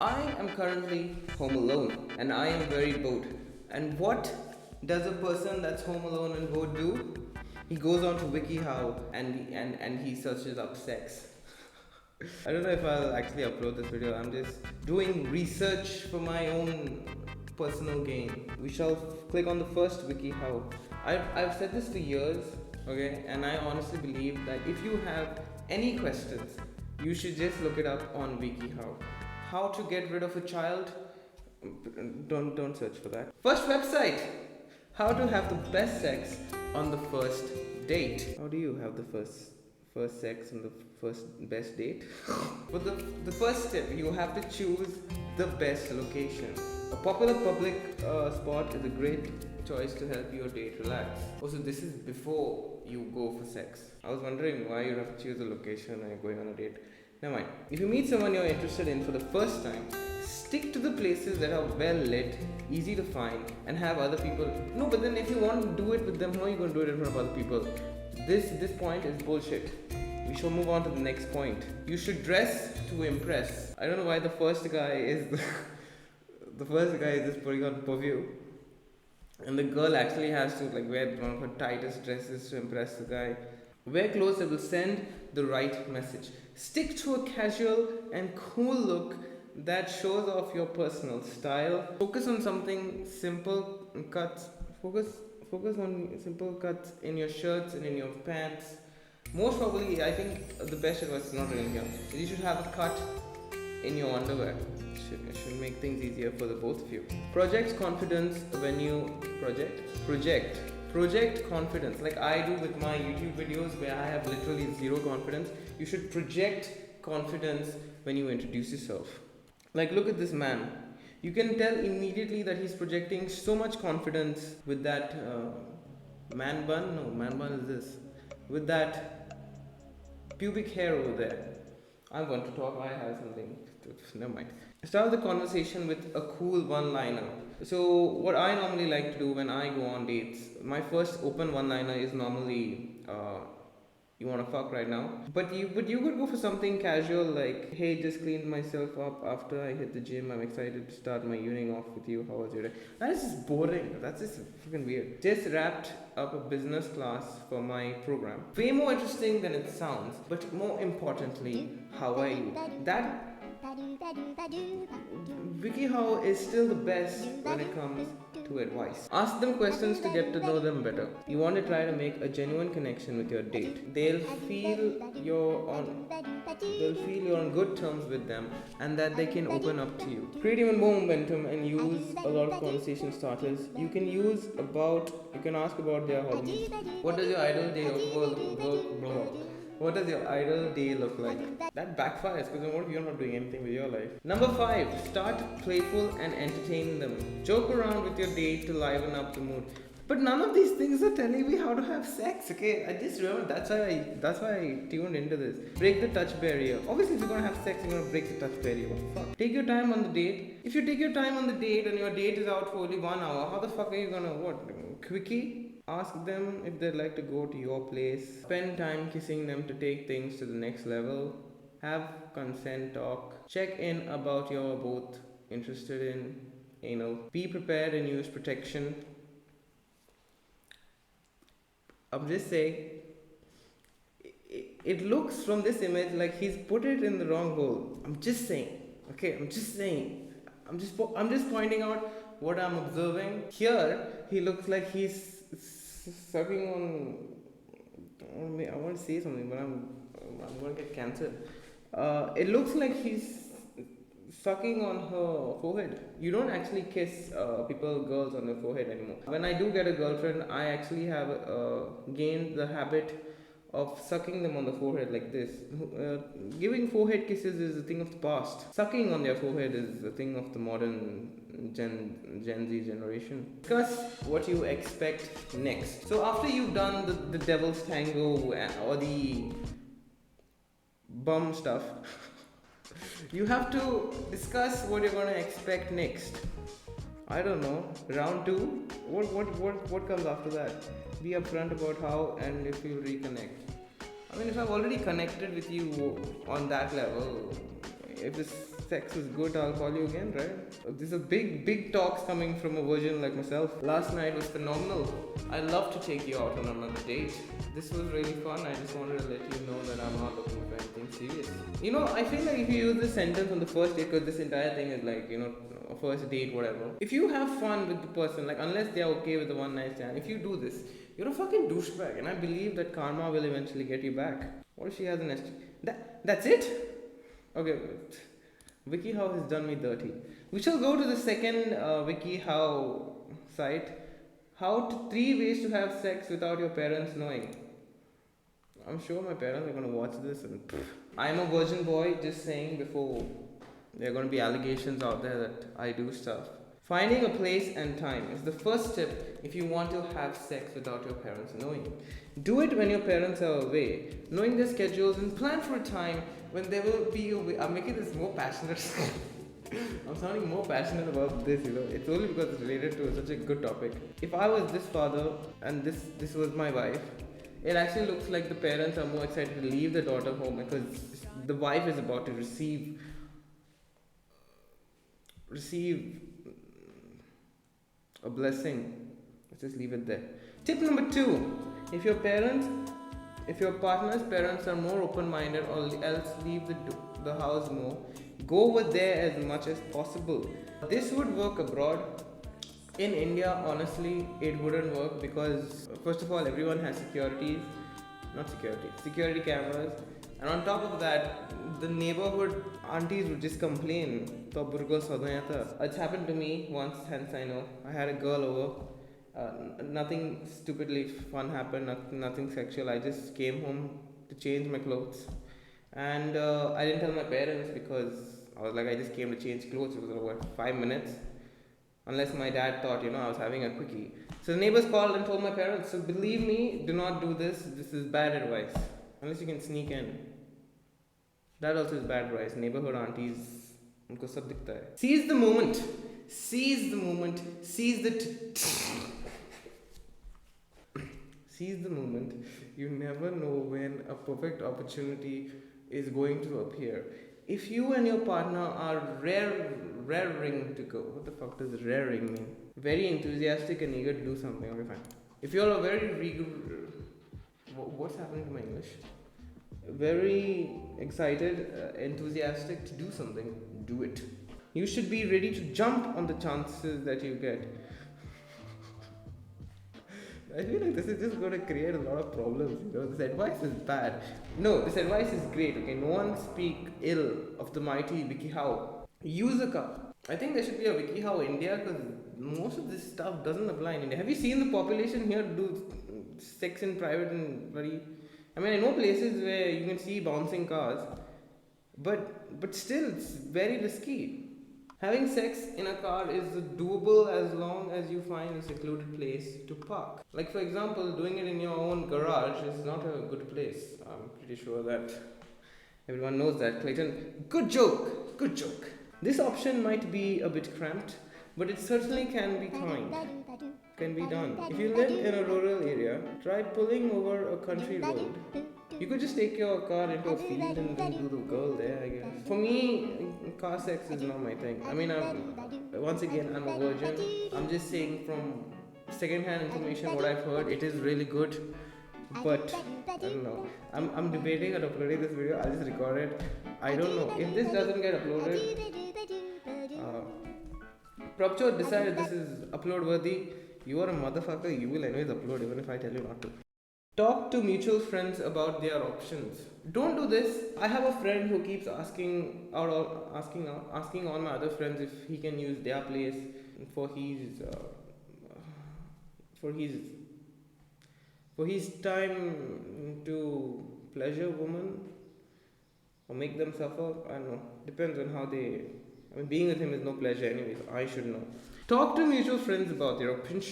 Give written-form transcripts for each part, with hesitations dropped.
I am currently home alone and I am very bored. And what does a person that's home alone and bored do? He goes on to WikiHow and he searches up sex. I don't know if I'll actually upload this video. I'm just doing research for my own personal gain. We shall click on the first WikiHow. I've said this for years, okay, and I honestly believe that if you have any questions, you should just look it up on WikiHow. How to get rid of a child? Don't search for that. First website. How to have the best sex on the first date. How do you have the first sex on the first best date? For the first step, you have to choose the best location. A popular public spot is a great choice to help your date relax. Also, this is before you go for sex. I was wondering why you have to choose a location when you're going on a date. Never mind. If you meet someone you're interested in for the first time, stick to the places that are well lit, easy to find, and have other people. No, but then if you want to do it with them, how are you going to do it in front of other people? This point is bullshit. We shall move on to the next point. You should dress to impress. I don't know why the first guy is the first guy is just putting on perfume, and the girl actually has to wear one of her tightest dresses to impress the guy. Wear clothes that will send the right message. Stick to a casual and cool look that shows off your personal style. Focus on something simple cuts. Focus on simple cuts in your shirts and in your pants. Most probably, I think the best advice is not really here. You should have a cut in your underwear. It should make things easier for the both of you. Project confidence when you project confidence, like I do with my YouTube videos where I have literally zero confidence. You should project confidence when you introduce yourself. Like, look at this man. You can tell immediately that he's projecting so much confidence with that man bun. No, man bun is this. With that pubic hair over there. I'm going to talk. I have something. Never mind. Start the conversation with a cool one-liner. So what I normally like to do when I go on dates, my first open one-liner is normally, you want to fuck right now? But you could go for something casual like, hey, just cleaned myself up after I hit the gym. I'm excited to start my evening off with you. How was your day? That is just boring. That's just freaking weird. Just wrapped up a business class for my program. Way more interesting than it sounds, but more importantly, how are you? That WikiHow is still the best when it comes to advice. Ask them questions to get to know them better. You want to try to make a genuine connection with your date. They'll feel you're on good terms with them and that they can open up to you. Create even more momentum and use a lot of conversation starters. You can ask about their hobbies. What does your ideal day What does your ideal day look like? That backfires because what if you're not doing anything with your life? Number 5, start playful and entertain them. Joke around with your date to liven up the mood. But none of these things are telling me how to have sex, okay? I just remember that's why I tuned into this. Break the touch barrier. Obviously, if you're gonna have sex, you're gonna break the touch barrier. What the fuck? Take your time on the date. If you take your time on the date and your date is out for only 1 hour, how the fuck are you gonna quickie? Ask them if they'd like to go to your place. Spend time kissing them to take things to the next level. Have consent talk. Check in about you're both interested in anal. Be prepared and use protection. I'm just saying, it looks from this image like he's put it in the wrong hole. I'm just saying. Okay, I'm just saying. I'm just pointing out what I'm observing. Here, he looks like he's sucking on. I want to say something, but I'm going to get cancelled. It looks like he's sucking on her forehead. You don't actually kiss girls on their forehead anymore. When I do get a girlfriend, I actually have gained the habit of sucking them on the forehead like this. Giving forehead kisses is a thing of the past. Sucking on their forehead is a thing of the modern Gen Z generation. Discuss what you expect next. So after you've done the devil's tango or the bum stuff, you have to discuss what you're gonna expect next. I don't know. Round 2. What comes after that? Be upfront about how and if you reconnect. I mean, if I've already connected with you on that level, if it's sex was good, I'll call you again, right? These are big talks coming from a virgin like myself. Last night was phenomenal. I'd love to take you out on another date. This was really fun. I just wanted to let you know that I'm not looking for anything serious. You know, I feel like if you use this sentence on the first date, because this entire thing is like, you know, a first date, whatever. If you have fun with the person, like unless they're okay with the one night stand, if you do this, you're a fucking douchebag, and I believe that karma will eventually get you back. What if she has an ST? That's it? Okay, wait. WikiHow has done me dirty. We shall go to the second WikiHow site. Three ways to have sex without your parents knowing. I'm sure my parents are gonna watch this and I'm a virgin boy, just saying before there are gonna be allegations out there that I do stuff. Finding a place and time is the first step if you want to have sex without your parents knowing. Do it when your parents are away, knowing their schedules, and plan for a time when they will be away. I'm making this more passionate. I'm sounding more passionate about this, you know. It's only because it's related to such a good topic. If I was this father and this was my wife, it actually looks like the parents are more excited to leave the daughter home because the wife is about to receive a blessing. Let's just leave it there. Tip number 2: if your partner's parents are more open-minded or else leave the house more, go over there as much as possible. This would work abroad. In India, honestly, it wouldn't work because first of all, everyone has security cameras, and on top of that, the neighborhood aunties would just complain. It's happened to me once, hence I know. I had a girl over. Nothing stupidly fun happened, nothing sexual. I just came home to change my clothes, and I didn't tell my parents because I was like, I just came to change clothes. It was about 5 minutes. Unless my dad thought, you know, I was having a quickie. So the neighbors called and told my parents. So believe me, do not do this. This is bad advice. Unless you can sneak in. That also is bad advice. Neighborhood aunties, unko sab dikhta hai. Seize the moment. Seize the moment. Seize the moment. You never know when a perfect opportunity is going to appear. If you and your partner are raring to go, what the fuck does raring mean? Very enthusiastic and eager to do something. Okay, fine. If you're a very what's happening to my English? Very excited, enthusiastic to do something, do it. You should be ready to jump on the chances that you get. I feel like this is just going to create a lot of problems, you know. This advice is bad. No, this advice is great, okay. No one speak ill of the mighty WikiHow. Use a cup. I think there should be a WikiHow India because most of this stuff doesn't apply in India. Have you seen the population here do sex in private and bloody... I mean, I know places where you can see bouncing cars, but still, it's very risky. Having sex in a car is doable as long as you find a secluded place to park. Like for example, doing it in your own garage is not a good place. I'm pretty sure that everyone knows that. Clayton, good joke. This option might be a bit cramped, but it certainly can be done. If you live in a rural area, try pulling over a country road. You could just take your car into a field and do the girl there, I guess. For me, car sex is not my thing. I mean, once again, I'm a virgin. I'm just saying from second-hand information what I've heard, it is really good. But I don't know. I'm debating on uploading this video. I'll just record it. I don't know. If this doesn't get uploaded, Prabchot decided this is upload worthy. You are a motherfucker. You will anyways upload even if I tell you not to. Talk to mutual friends about their options. Don't do this. I have a friend who keeps asking all my other friends if he can use their place for his time to pleasure women or make them suffer. I don't know. Depends on how they... I mean, being with him is no pleasure anyways. I should know. Talk to mutual friends about their options.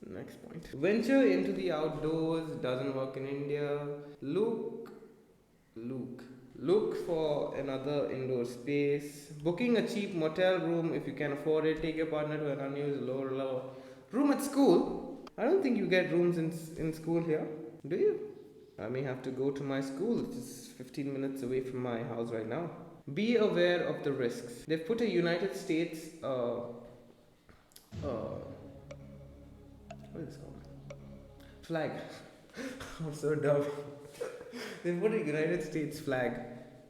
Next point. Venture into the outdoors. Doesn't work in India. Look for another indoor space. Booking a cheap motel room if you can afford it. Take your partner to an unused lower level room at school. I don't think you get rooms in school here. Do you? I may have to go to my school, which is 15 minutes away from my house right now. Be aware of the risks. They've put a United States, what is it called? Flag. I'm so dumb. They put a United States flag,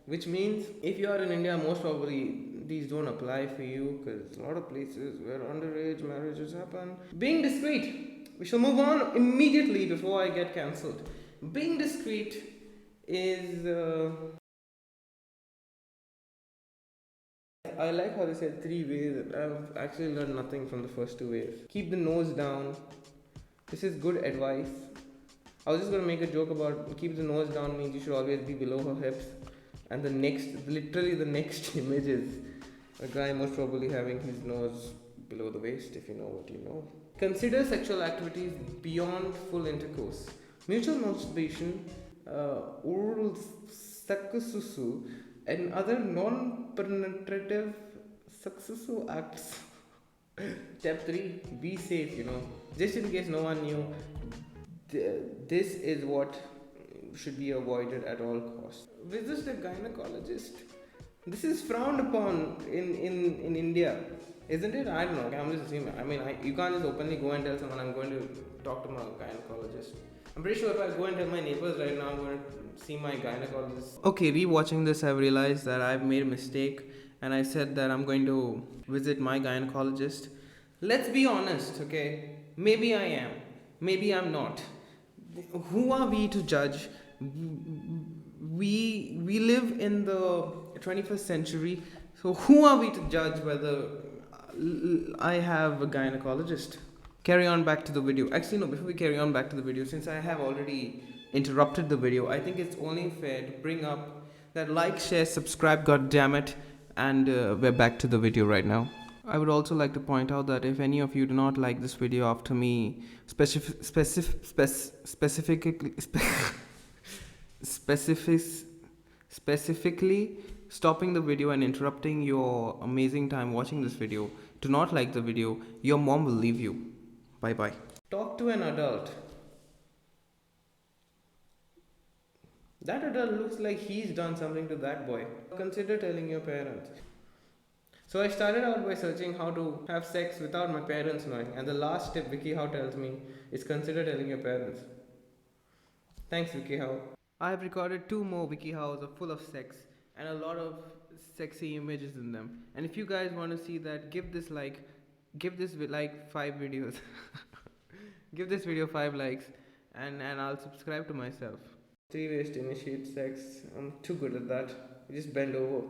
which means if you are in India, most probably these don't apply for you because a lot of places where underage marriages happen. Being discreet. We shall move on immediately before I get cancelled. Being discreet is. I like how they said 3 ways. I've actually learned nothing from the first 2 ways. Keep the nose down. This is good advice. I was just gonna make a joke about keep the nose down means you should always be below her hips. And literally the next image is a guy most probably having his nose below the waist, if you know what you know. Consider sexual activities beyond full intercourse. Mutual masturbation, oral sakususu, and other non-penetrative successful acts. Step 3, be safe, Just in case no one knew, this is what should be avoided at all costs. Visit a gynecologist. This is frowned upon in India, isn't it? I don't know. I'm just assuming. You can't just openly go and tell someone I'm going to talk to my gynecologist. I'm pretty sure if I go and tell my neighbors right now I'm going to see my gynecologist. Okay, rewatching this, I've realized that I've made a mistake and I said that I'm going to visit my gynecologist. Let's be honest, okay? Maybe I am. Maybe I'm not. Who are we to judge? We live in the 21st century, so who are we to judge whether I have a gynecologist? Carry on back to the video. Actually, no, before we carry on back to the video, since I have already interrupted the video, I think it's only fair to bring up that like, share, subscribe, goddammit, and we're back to the video right now. I would also like to point out that if any of you do not like this video after me specifically stopping the video and interrupting your amazing time watching this video, do not like the video, your mom will leave you. Bye bye. Talk to an adult. That adult looks like he's done something to that boy. Consider telling your parents. So I started out by searching how to have sex without my parents knowing, and the last tip WikiHow tells me is consider telling your parents. Thanks WikiHow. I have recorded 2 more WikiHows are full of sex and a lot of sexy images in them. And if you guys want to see that, give this 5 videos. Give this video 5 likes and I'll subscribe to myself. 3 ways to initiate sex. I'm too good at that. You just bend over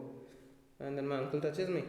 and then my uncle touches me.